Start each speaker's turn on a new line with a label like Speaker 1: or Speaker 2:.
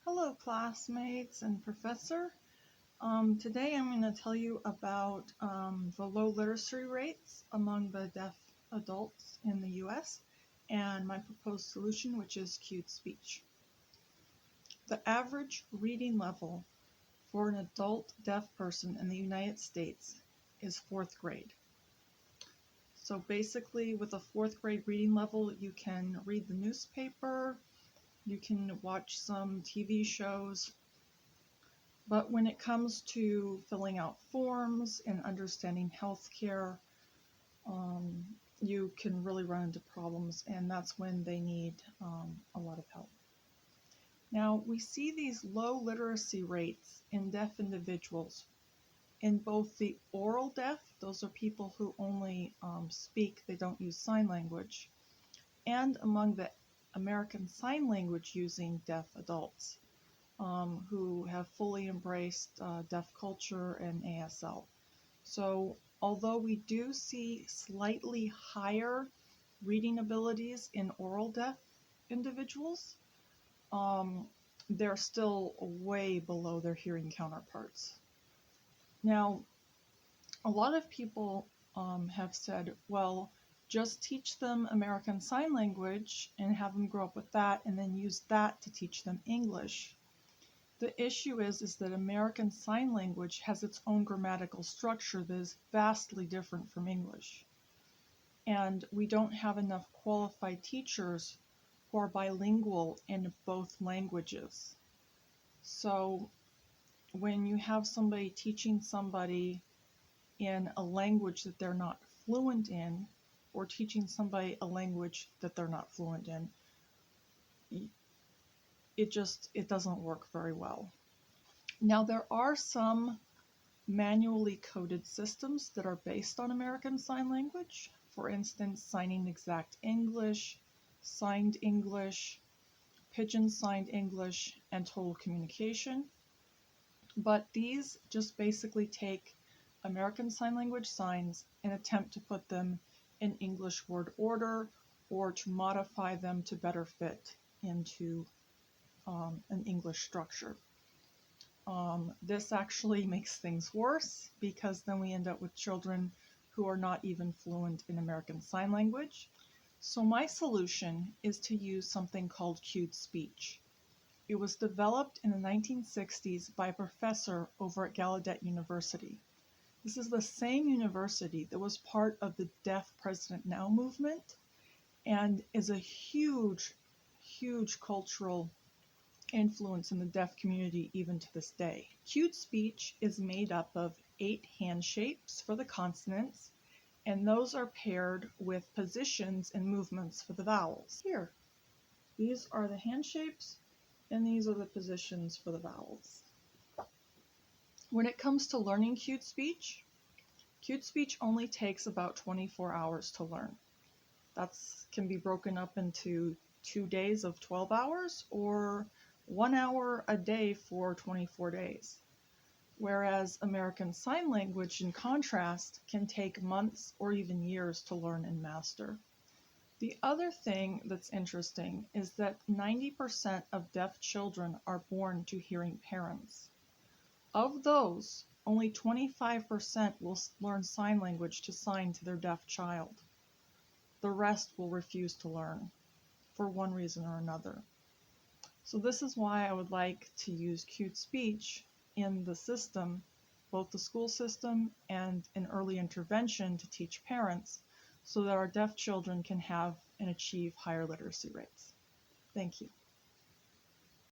Speaker 1: Hello, classmates and professor. Today I'm going to tell you about the low literacy rates among the deaf adults in the U.S. and my proposed solution, which is cued speech. The average reading level for an adult deaf person in the United States is fourth grade. So basically, with a fourth grade reading level, you can read the newspaper, you can watch some TV shows. But when it comes to filling out forms and understanding healthcare, you can really run into problems, and that's when they need a lot of help. Now, we see these low literacy rates in deaf individuals in both the oral deaf, those are people who only speak, they don't use sign language, and among the American Sign Language using deaf adults. Who have fully embraced deaf culture and ASL. So although we do see slightly higher reading abilities in oral deaf individuals, they're still way below their hearing counterparts. Now, a lot of people have said, well, just teach them American Sign Language and have them grow up with that and then use that to teach them English. The issue is that American Sign Language has its own grammatical structure that is vastly different from English. And we don't have enough qualified teachers who are bilingual in both languages. So when you have somebody teaching somebody in a language that they're not fluent in, or teaching somebody a language that they're not fluent in, it doesn't work very well. Now, there are some manually coded systems that are based on American Sign Language. For instance, Signing Exact English, Signed English, Pigeon Signed English, and Total Communication. But these just basically take American Sign Language signs and attempt to put them in English word order or to modify them to better fit into an English structure. This actually makes things worse because then we end up with children who are not even fluent in American Sign Language. So my solution is to use something called cued speech. It was developed in the 1960s by a professor over at Gallaudet University. This is the same university that was part of the Deaf President Now movement and is a huge, huge cultural influence in the deaf community even to this day. Cued speech is made up of 8 hand shapes for the consonants, and those are paired with positions and movements for the vowels. Here, these are the hand shapes, and these are the positions for the vowels. When it comes to learning cued speech only takes about 24 hours to learn. That can be broken up into 2 days of 12 hours or 1 hour a day for 24 days. Whereas American Sign Language, in contrast, can take months or even years to learn and master. The other thing that's interesting is that 90% of deaf children are born to hearing parents. Of those, only 25% will learn sign language to sign to their deaf child. The rest will refuse to learn for one reason or another. So this is why I would like to use cued speech in the system, both the school system and in early intervention to teach parents so that our deaf children can have and achieve higher literacy rates. Thank you.